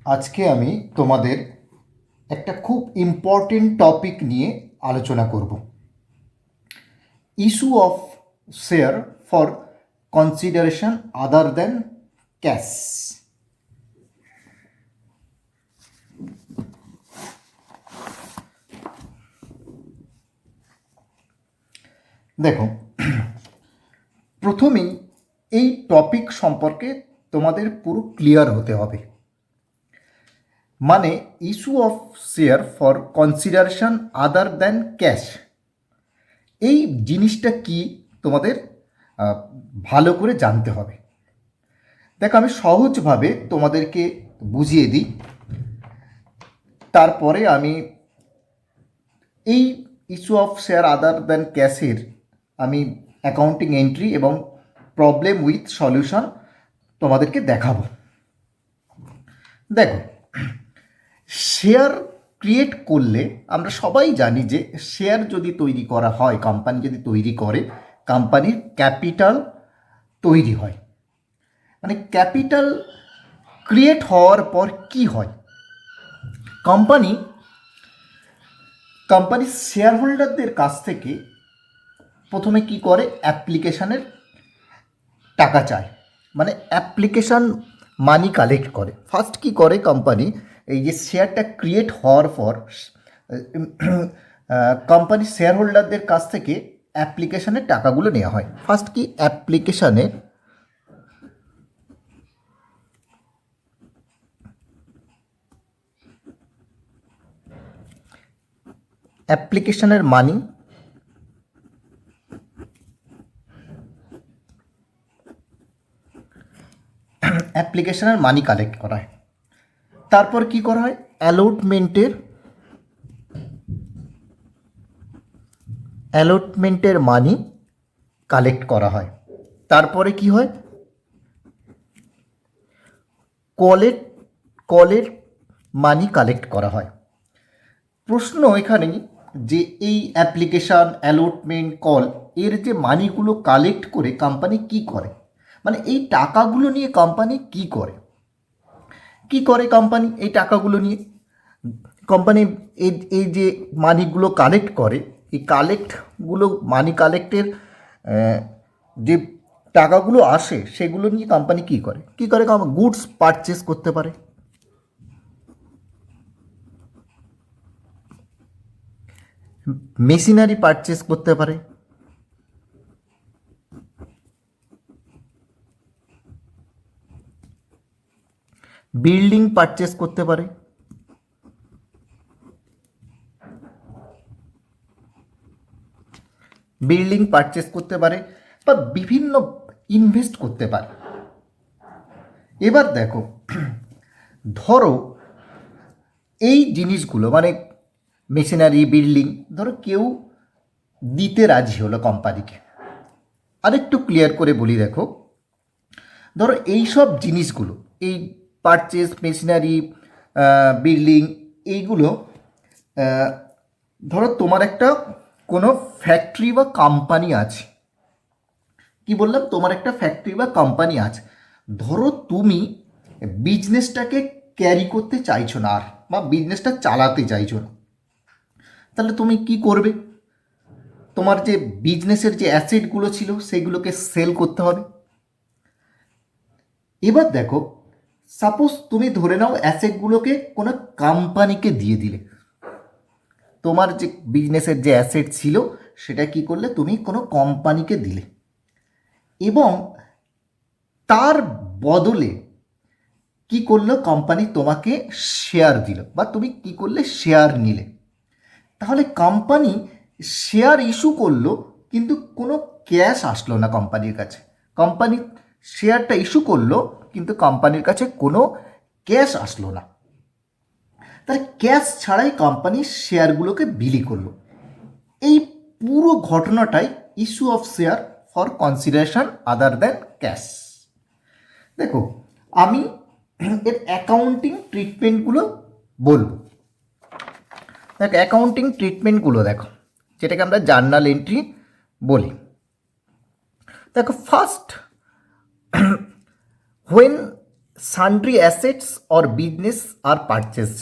আজকে আমি তোমাদের একটা খুব ইম্পর্টেন্ট টপিক নিয়ে আলোচনা করব। Issue of share for consideration other than cash. দেখো, প্রথমেই এই টপিক সম্পর্কে তোমাদের পুরো ক্লিয়ার হতে হবে। মানে issue of share for consideration other than cash, এই জিনিসটা কি তোমাদের ভালো করে জানতে হবে। দেখো, আমি সহজভাবে তোমাদেরকে বুঝিয়ে দিই, তারপরে আমি এই issue of share other than ক্যাশের আমি অ্যাকাউন্টিং এন্ট্রি এবং প্রবলেম উইথ সলিউশন তোমাদেরকে দেখাবো। দেখো, শেয়ার ক্রিয়েট করলে আমরা সবাই জানি যে শেয়ার যদি তৈরি করা হয়, কোম্পানি যদি তৈরি করে, কোম্পানির ক্যাপিটাল তৈরি হয়। মানে ক্যাপিটাল ক্রিয়েট হওয়ার পর কি হয়, কোম্পানির শেয়ার হোল্ডারদের কাছ থেকে প্রথমে কি করে, অ্যাপ্লিকেশানের টাকা চায়, মানে অ্যাপ্লিকেশান মানি কালেক্ট করে। ফার্স্ট কি করে কোম্পানি, এই যে শেয়ারটা ক্রিয়েট হওয়ার পর কোম্পানির শেয়ার হোল্ডারদের কাছ থেকে অ্যাপ্লিকেশানের টাকাগুলো নেওয়া হয়। ফার্স্ট কি অ্যাপ্লিকেশানের মানি, অ্যাপ্লিকেশনের মানি কালেক্ট করা হয়। তারপর কি করা হয়, অ্যালটমেন্টের মানি কালেক্ট করা হয়। তারপরে কি হয়, কলের কলের মানি কালেক্ট করা হয়। প্রশ্ন এখানেই যে এই অ্যাপ্লিকেশান, অ্যালটমেন্ট, কল এর যে মানিগুলো কালেক্ট করে কোম্পানি কি করে, মানে এই টাকাগুলো নিয়ে কোম্পানি কি করে কোম্পানি এই টাকাগুলো নিয়ে, কোম্পানি এই যে মানিগুলো কালেক্ট করে, এই মানি কালেক্টের যে টাকাগুলো আসে সেগুলো নিয়ে কোম্পানি কি করে গুডস পারচেস করতে পারে, মেশিনারি পারচেস করতে পারে, বিল্ডিং পারচেস করতে পারে, বা বিভিন্ন ইনভেস্ট করতে পারে। এবার দেখো, ধরো এই জিনিসগুলো মানে মেশিনারি, বিল্ডিং, ধরো কেউ দিতে রাজি হলো কোম্পানিকে। আরেকটু ক্লিয়ার করে বলি, দেখো, ধরো এই সব জিনিসগুলো, এই পারচেস, মেশিনারি, বিল্ডিং, এইগুলো ধরো তোমার একটা কোনো ফ্যাক্টরি বা কোম্পানি আছে। কি বললাম, তোমার একটা ফ্যাক্টরি বা কোম্পানি আছে। ধরো তুমি বিজনেসটাকে ক্যারি করতে চাইছো না আর, বা বিজনেসটা চালাতে চাইছো না, তাহলে তুমি কি করবে, তোমার যে বিজনেসের যে অ্যাসেটগুলো ছিল সেগুলোকে সেল করতে হবে। এবার দেখো, সাপোজ তুমি ধরে নাও অ্যাসেটগুলোকে কোনো কোম্পানিকে দিয়ে দিলে, তোমার যে বিজনেসের যে অ্যাসেট ছিল সেটা কি করলে, তুমি কোনো কোম্পানিকে দিলে এবং তার বদলে কি করলো, কোম্পানি তোমাকে শেয়ার দিল, বা তুমি কি করলে, শেয়ার নিলে। তাহলে কোম্পানি শেয়ার ইস্যু করলো, কিন্তু কোনো ক্যাশ আসলো না কোম্পানির কাছে। কোম্পানি শেয়ারটা ইস্যু করলো, কিন্তু কোম্পানির কাছে কোনো ক্যাশ আসলো না। তার ক্যাশ ছাড়াই কোম্পানি শেয়ারগুলোকে বিলি করলো। এই পুরো ঘটনাটাই issue of share for consideration other than cash. দেখো, আমি এর অ্যাকাউন্টিং ট্রিটমেন্টগুলো বলবো। দেখো, অ্যাকাউন্টিং ট্রিটমেন্টগুলো দেখো, যেটাকে আমরা জার্নাল এন্ট্রি বলি। দেখো, first, when sundry assets or business are purchase.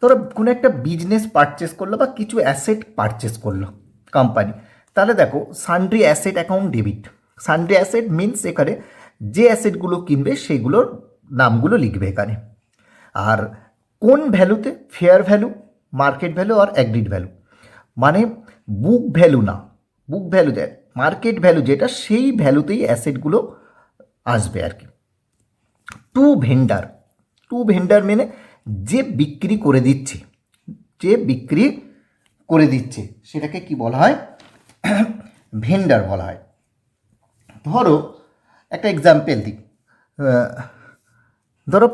ধরো কোনো একটা বিজনেস পারচেস করলো বা কিছু অ্যাসেট পারচেস করলো কোম্পানি, তাহলে দেখো sundry asset account debit. Sundry asset means এখানে যে অ্যাসেটগুলো কিনবে সেগুলোর নামগুলো লিখবে এখানে। আর কোন ভ্যালুতে? ফেয়ার ভ্যালু, মার্কেট ভ্যালু আর অ্যাগ্রিড ভ্যালু। মানে বুক ভ্যালু না, বুক ভ্যালু মার্কেট ভ্যালু যেটা, সেই ভ্যালুতেই অ্যাসেটগুলো আসবে আর কি। টু ভেন্ডার, টু ভেন্ডার মানে যে বিক্রি করে দিচ্ছে, যে বিক্রি করে দিচ্ছে সেটাকে কি বলা হয়? ভেন্ডার বলা হয়। ধরো একটা এক্সাম্পল দিই, ধরো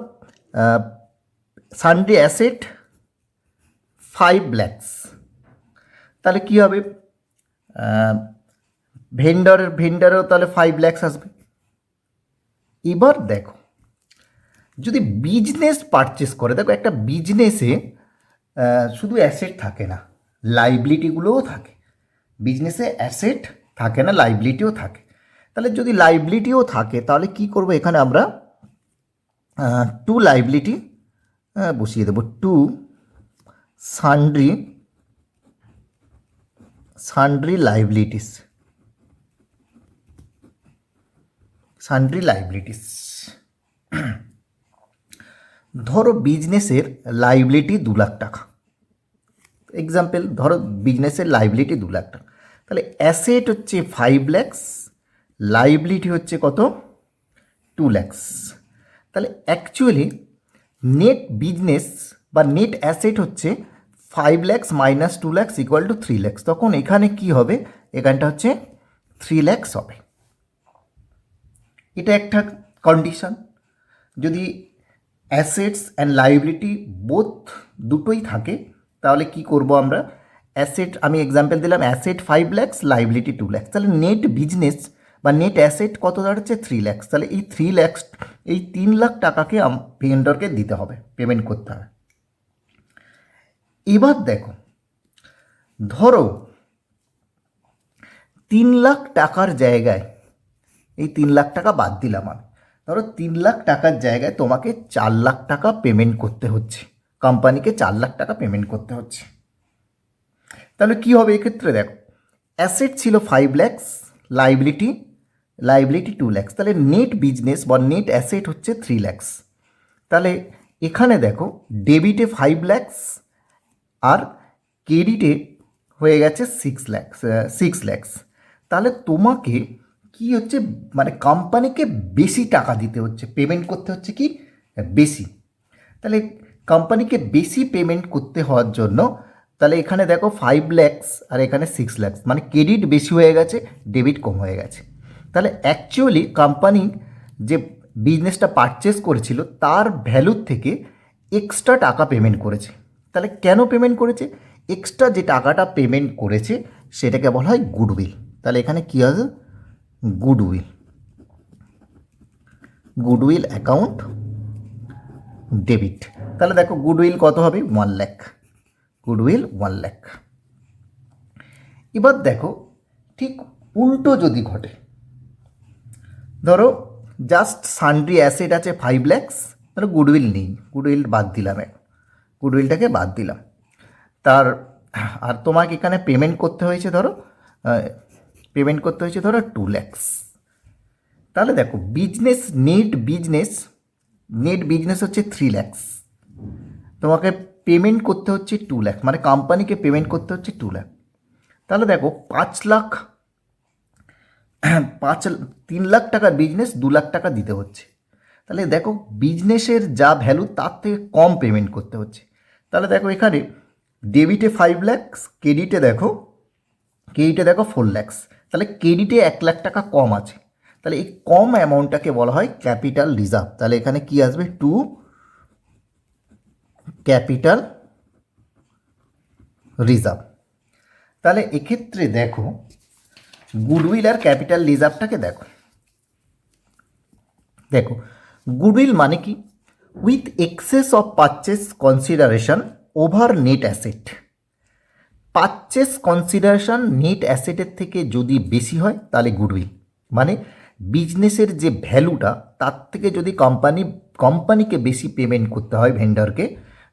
সানডে অ্যাসেট 5 lakhs, তাহলে কী হবে? ভেন্ডারও তাহলে 5 lakhs আসবে। এবার দেখো যদি বিজনেস পারচেস করে, দেখো একটা বিজনেসে শুধু অ্যাসেট থাকে না, লাইবিলিটিগুলোও থাকে। বিজনেসে অ্যাসেট থাকে না, লাইবিলিটিও থাকে। তাহলে যদি লাইবিলিটিও থাকে তাহলে কি করব? এখানে আমরা টু লাইবিলিটি বসিয়ে দেবো, to sundry liabilities, sundry liabilities. ধরো বিজনেসের লাইবিলিটি 2 লাখ টাকা, এক্সাম্পল ধরো বিজনেসের লাইবিলিটি 2 লাখ টাকা, তাহলে অ্যাসেট হচ্ছে 5 lakhs, লাইবিলিটি হচ্ছে কত? 2 lakhs। তাহলে অ্যাকচুয়ালি নেট বিজনেস বা নেট অ্যাসেট হচ্ছে 5 lakhs minus 2 lakhs equal to 3 lakhs। তখন এখানে কি হবে? এখানটা হচ্ছে 3 lakhs হবে। এটা একটা কন্ডিশন। যদি অ্যাসেটস অ্যান্ড লাইবিলিটি বোথ দুটোই থাকে তাহলে কি করব আমরা? অ্যাসেট, আমি এক্সাম্পল দিলাম অ্যাসেট 5 lakhs, লাইবিলিটি 2 lakhs, তাহলে নেট বিজনেস বা নেট অ্যাসেট কত দাঁড়াচ্ছে? 3 lakhs। তাহলে এই 3 lakhs, এই 3 লাখ টাকাকে ভেন্ডরকে দিতে হবে, পেমেন্ট করতে হবে। এবার দেখো, ধরো 3 লাখ টাকার জায়গায়, এই 3 লাখ টাকা বাদ দিলাম আমি, ধরো 3 লাখ টাকার জায়গায় তোমাকে 4 লাখ টাকা পেমেন্ট করতে হচ্ছে, কোম্পানিকে 4 লাখ টাকা পেমেন্ট করতে হচ্ছে। তাহলে কি হবে এক্ষেত্রে? দেখো অ্যাসেট ছিল 5 lakhs, লাইবিলিটি 2 lakhs, তাহলে নেট বিজনেস বা নেট অ্যাসেট হচ্ছে 3 lakhs। তাহলে এখানে দেখো ডেবিটে 5 lakhs আর ক্রেডিটে হয়ে গেছে 6 lakhs। তাহলে তোমাকে কি হচ্ছে, মানে কোম্পানিকে বেশি টাকা দিতে হচ্ছে, পেমেন্ট করতে হচ্ছে কি বেশি। তাহলে কোম্পানিকে বেশি পেমেন্ট করতে হওয়ার জন্য, তাহলে এখানে দেখো 5 lakhs আর এখানে 6 lakhs, মানে ক্রেডিট বেশি হয়ে গেছে, ডেবিট কম হয়ে গেছে। তাহলে অ্যাকচুয়ালি কোম্পানি যে বিজনেসটা পারচেস করেছিল তার ভ্যালুর থেকে এক্সট্রা টাকা পেমেন্ট করেছে। তাহলে কেন পেমেন্ট করেছে? এক্সট্রা যে টাকাটা পেমেন্ট করেছে সেটাকে বলা হয় গুডউইল। তাহলে এখানে কী আছে? Goodwill account debit. তাহলে দেখো গুডউইল কত হবে? 1 লাখ, গুডউইল 1 লাখ। এবার দেখো ঠিক উল্টো যদি ঘটে, ধরো জাস্ট সান্ড্রি অ্যাসেট আছে 5 lakhs, তাহলে গুডউইল নেই, গুডউইল বাদ দিলাম, গুডউইলটাকে বাদ দিলাম। তার আর তোমাকে এখানে পেমেন্ট করতে হয়েছে ধরো 2 lakhs। তাহলে দেখো নেট বিজনেস হচ্ছে 3 lakhs, তোমাকে পেমেন্ট করতে হচ্ছে 2 লাখ, মানে কোম্পানিকে পেমেন্ট করতে হচ্ছে 2 লাখ। তাহলে দেখো 5 লাখ, 3 লাখ টাকার বিজনেস 2 লাখ টাকা দিতে হচ্ছে। তাহলে দেখো বিজনেসের যা ভ্যালু তার থেকে কম পেমেন্ট করতে হচ্ছে। তাহলে দেখো এখানে ডেবিটে 5 lakhs, ক্রেডিটে দেখো 4 lakhs, তাহলে ক্রেডিটে 1 লাখ টাকা কম আছে। তাহলে এই কম অ্যামাউন্টটাকে বলা হয় ক্যাপিটাল রিজার্ভ। তাহলে এখানে কি আসবে? To capital reserve. তাহলে এক্ষেত্রে দেখো গুডউইল আর ক্যাপিটাল রিজার্ভটাকে দেখো গুডউইল মানে কি? With excess of purchase consideration over net asset. Purchase consideration net অ্যাসেটের থেকে যদি বেশি হয় তাহলে গুডউইল, মানে বিজনেসের যে ভ্যালুটা তার থেকে যদি কোম্পানিকে বেশি পেমেন্ট করতে হয় ভেন্ডরকে,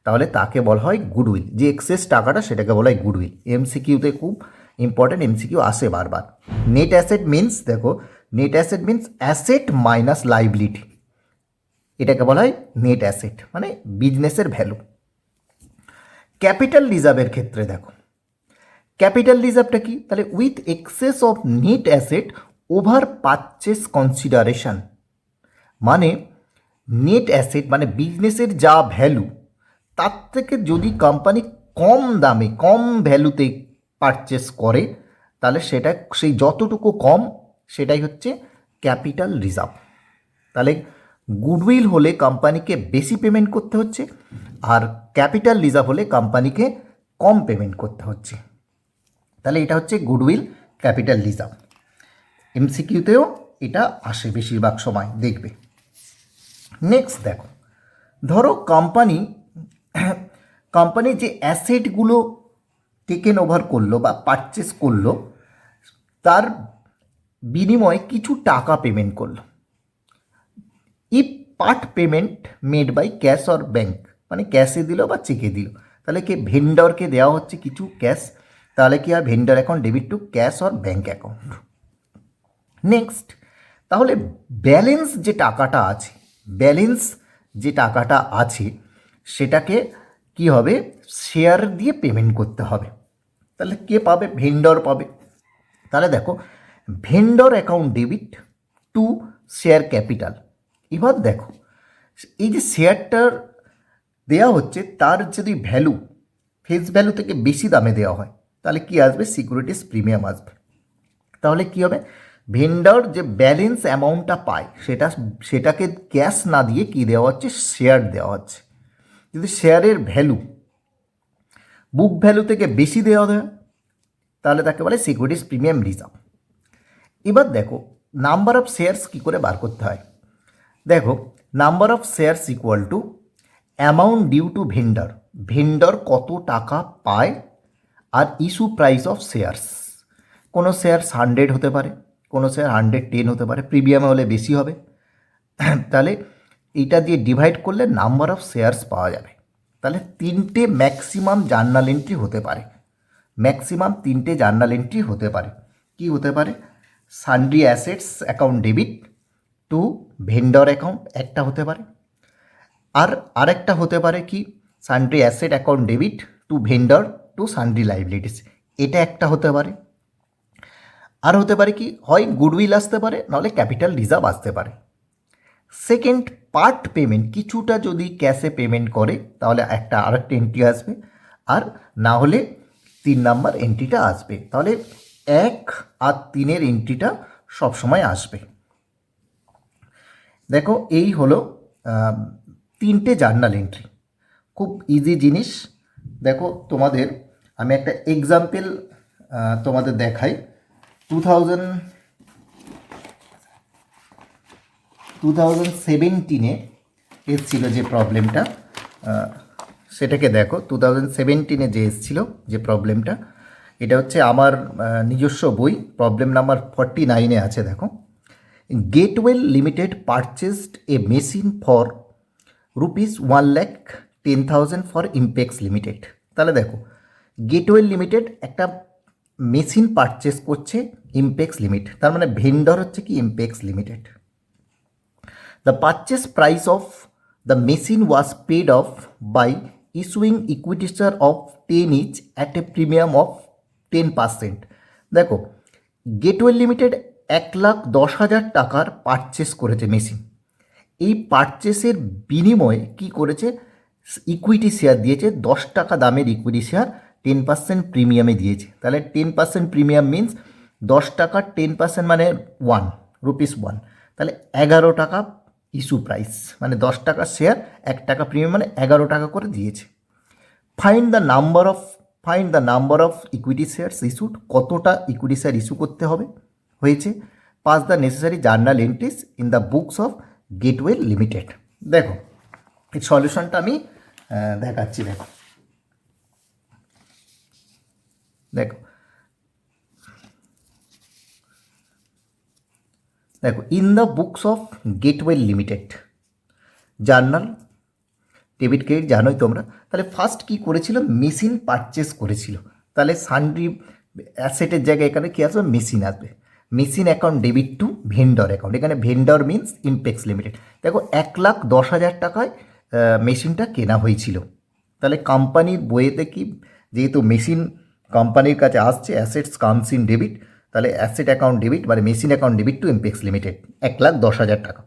তাহলে তাকে বলা হয় গুডউইল। যে এক্সেস টাকাটা সেটাকে বলা হয় গুডউইল। এমসিকিউতে খুব ইম্পর্টেন্ট এমসিকিউ আসে বারবার। নেট অ্যাসেট মিন্স, দেখো, net asset means asset minus liability, এটাকে বলা হয় নেট অ্যাসেট, মানে বিজনেসের ভ্যালু। ক্যাপিটাল রিজার্ভের ক্ষেত্রে দেখো, ক্যাপিটাল রিজার্ভটা কি, তাহলে with excess of net asset over purchase consideration, মানে নেট অ্যাসেট মানে বিজনেসের যা ভ্যালু তার থেকে যদি কোম্পানি কম দামে কম ভ্যালুতে পারচেস করে, তাহলে সেটা সেই যতটুকু কম সেটাই হচ্ছে ক্যাপিটাল রিজার্ভ। তাহলে গুডউইল হলে কোম্পানিকে বেশি পেমেন্ট করতে হচ্ছে, আর ক্যাপিটাল রিজার্ভ হলে কোম্পানিকে কম পেমেন্ট করতে হচ্ছে। তাহলে এটা হচ্ছে গুডউইল ক্যাপিটাল রিজার্ভ। এমসিকিউতেও এটা আসে বেশিরভাগ সময়, দেখবে। নেক্সট দেখো, ধরো কোম্পানি যে অ্যাসেটগুলো টেকেন ওভার করলো বা পারচেস করলো, তার বিনিময়ে কিছু টাকা পেমেন্ট করলো। If part payment made by cash or bank, মানে ক্যাশে দিল বা চেকে দিল, তাহলে কি ভেন্ডরকে দেওয়া হচ্ছে কিছু ক্যাশ, তাহলে কি আর vendor account debit to cash or bank account. Next, তাহলে ব্যালেন্স যে টাকাটা আছে, ব্যালেন্স যে টাকাটা আছে সেটাকে কি হবে, শেয়ার দিয়ে পেমেন্ট করতে হবে। তাহলে কে পাবে, ভেন্ডর পাবে। তাহলে দেখো, vendor account debit to share capital. এবার দেখো, এই যে শেয়ারটার দেওয়া হচ্ছে তার যদি ভ্যালু ফেস ভ্যালু থেকে বেশি দামে দেওয়া হয়, তাহলে কি আসবে, সিকিউরিটিস প্রিমিয়াম আসবে। তাহলে কি হবে, ভেন্ডর যে ব্যালেন্স অ্যামাউন্টটা পায় সেটাকে ক্যাশ না দিয়ে কি দেওয়া হচ্ছে, শেয়ার দেওয়া হচ্ছে। যদি শেয়ারের ভ্যালু বুক ভ্যালু থেকে বেশি দেওয়া হয়, তাহলে তাকে বলে সিকিউরিটিস প্রিমিয়াম রিজার্ভ। এবার দেখো, নাম্বার অফ শেয়ার্স কী করে বার করতে হয়। দেখো, number of shares equal to amount due to vendor, vendor কত টাকা পায়, আর ইস্যু প্রাইস অফ শেয়ার্স। কোনো শেয়ারস 100 হতে পারে, কোনো শেয়ার 110 হতে পারে, প্রিমিয়ামে হলে বেশি হবে। তাহলে এইটা দিয়ে ডিভাইড করলে নাম্বার অফ শেয়ার্স পাওয়া যাবে। তাহলে তিনটে ম্যাক্সিমাম জার্নাল এন্ট্রি হতে পারে, ম্যাক্সিমাম তিনটে জার্নাল এন্ট্রি হতে পারে। কি হতে পারে, sundry assets account debit to vendor account একটা হতে পারে, আর আরেকটা হতে পারে কি, sundry asset account debit to vendor to sundry liabilities, এটা একটা হতে পারে। আর হতে পারে কি, হয় গুডউইল আসতে পারে, নাহলে ক্যাপিটাল রিজার্ভ আসতে পারে। সেকেন্ড, পার্ট পেমেন্ট, কিছুটা যদি ক্যাশে পেমেন্ট করে তাহলে আরেকটা এন্ট্রি আসবে, আর না হলে 3 নাম্বার এন্ট্রিটা আসবে। তাহলে 1 আর 3-এর এন্ট্রিটা সবসময় আসবে। দেখো, এই হলো তিনটে জার্নাল এন্ট্রি, খুব ইজি জিনিস। দেখো তোমাদের আমি একটা এক্সাম্পল তোমাদের দেখাই। 2017-এ এসেছিল যে প্রবলেমটা, সেটাকে দেখো। 2017-এ যে এসেছিল যে প্রবলেমটা, এটা হচ্ছে আমার নিজস্ব বই, প্রবলেম নাম্বার 49-এ আছে। দেখো, Getwell limited purchased A machine for ₹1,10,000 for impex limited. তাহলে দেখো, গেটওয়েল লিমিটেড একটা মেশিন পারচেস করছে ইমপেক্স লিমিট, তার মানে ভেন্ডর হচ্ছে কি impex limited. The purchase price of the machine was paid off by issuing equity share of 10 each at a premium of 10%. দেখো, Getwell limited 1,10,000 টাকার পারচেস করেছে machine. এই পারচেসের বিনিময়ে কি করেছে, ইকুইটি শেয়ার দিয়েছে, 10 টাকা দামের ইকুইটি শেয়ার 10% প্রিমিয়ামে দিয়েছে। তাহলে 10% প্রিমিয়াম মিন্স 10 টাকার 10% মানে 1 রুপিস 1, তাহলে 11 টাকা ইস্যু প্রাইস, মানে 10 টাকার শেয়ার 1 টাকা প্রিমিয়াম মানে 11 টাকা করে দিয়েছে। Find the number of equity shares issued, কতটা ইকুইটি শেয়ার ইস্যু করতে হবে হয়েছে। Pass the necessary journal entries in the books of Getwell limited. দেখো, এই সলিউশনটা আমি দেখাচ্ছি। দেখো দেখো দেখো, in the books of gateway limited journal, debit credit জানোই তোমরা। তাহলে ফার্স্ট কি করেছিল, মেশিন পারচেস করেছিল। তাহলে সানড্রি অ্যাসেটের জায়গায় এখানে কী আসবে, মেশিন আসবে। Machine account debit to vendor account, এখানে ভেন্ডর মিন্স ইমপেক্স লিমিটেড। দেখো 1,10,000 টাকায় মেশিনটা কেনা হয়েছিল। তাহলে কোম্পানির বইয়েতে কি, যেহেতু মেশিন কোম্পানির কাছে আসছে, অ্যাসেটস কামস ইন ডেবিট, তাহলে অ্যাসেট অ্যাকাউন্ট ডেবিট মানে machine account debit two impex limited 1,10,000 টাকা।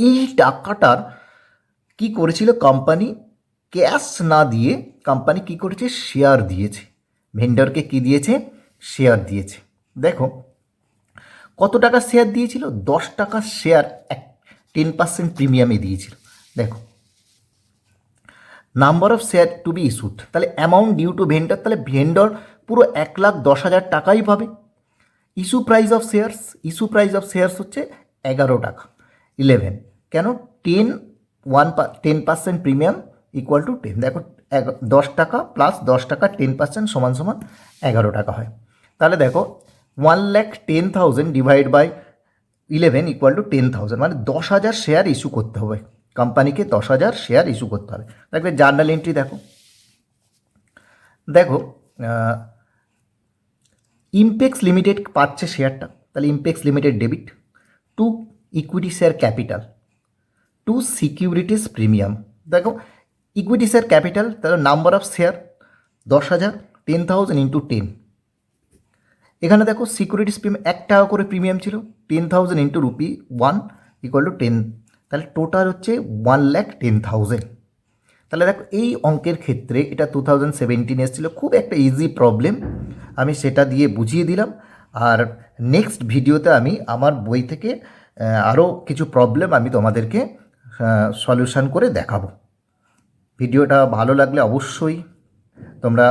এই টাকাটার কি করেছিল কোম্পানি, ক্যাশ না দিয়ে কোম্পানি কি করেছে, শেয়ার দিয়েছে। ভেন্ডরকে কি দিয়েছে, শেয়ার দিয়েছে। দেখো কত টাকা শেয়ার দিয়েছিল, 10 টাকা শেয়ার 10% প্রিমিয়ামে দিয়েছিল। দেখো number of share two be issued, তাহলে অ্যামাউন্ট ডিউ টু ভেন্ডর, তাহলে ভেন্ডর পুরো 1,10,000 টাকাই পাবে। Issue price of shares, issue price of shares হচ্ছে 11 টাকা, 11 কেন, 10% প্রিমিয়াম ইকুয়াল টু 10। দেখো 10 টাকা প্লাস 10 টাকা 10% সমান সমান 11 টাকা হয়। তাহলে দেখো 1,10,000 ডিভাইড বাই 11 ইকুয়াল টু 10,000, মানে 10,000 শেয়ার ইস্যু করতে হবে কোম্পানিকে, 10,000 শেয়ার ইস্যু করতে হবে। দেখবে জার্নাল এন্ট্রি দেখো, দেখো ইমপেক্স লিমিটেড পাচ্ছে শেয়ারটা, তাহলে Impex limited debit to equity share capital to securities premium. দেখো ইকুইটি শেয়ার ক্যাপিটাল, তাহলে নাম্বার অফ শেয়ার 10,000, 10,000 ইন্টু 10। এখানে দেখো সিকিউরিটিস প্রিমিয়াম 1 টাকা করে প্রিমিয়াম ছিল, 10,000 ইন্টু রুপি 1 ইকুয়াল টু 10, তাহলে টোটাল হচ্ছে 1,10,000। তাহলে দেখো এই অঙ্কের ক্ষেত্রে এটা 2017 এসেছিলো, খুব একটা ইজি প্রবলেম, আমি সেটা দিয়ে বুঝিয়ে দিলাম। আর নেক্সট ভিডিওতে আমি আমার বই থেকে আরও কিছু প্রবলেম আমি তোমাদেরকে সলিউশন করে দেখাবো। ভিডিওটা ভালো লাগলে অবশ্যই তোমরা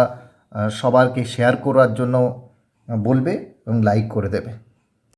সবাইকে শেয়ার করার জন্য বলবে এবং লাইক করে দেবে।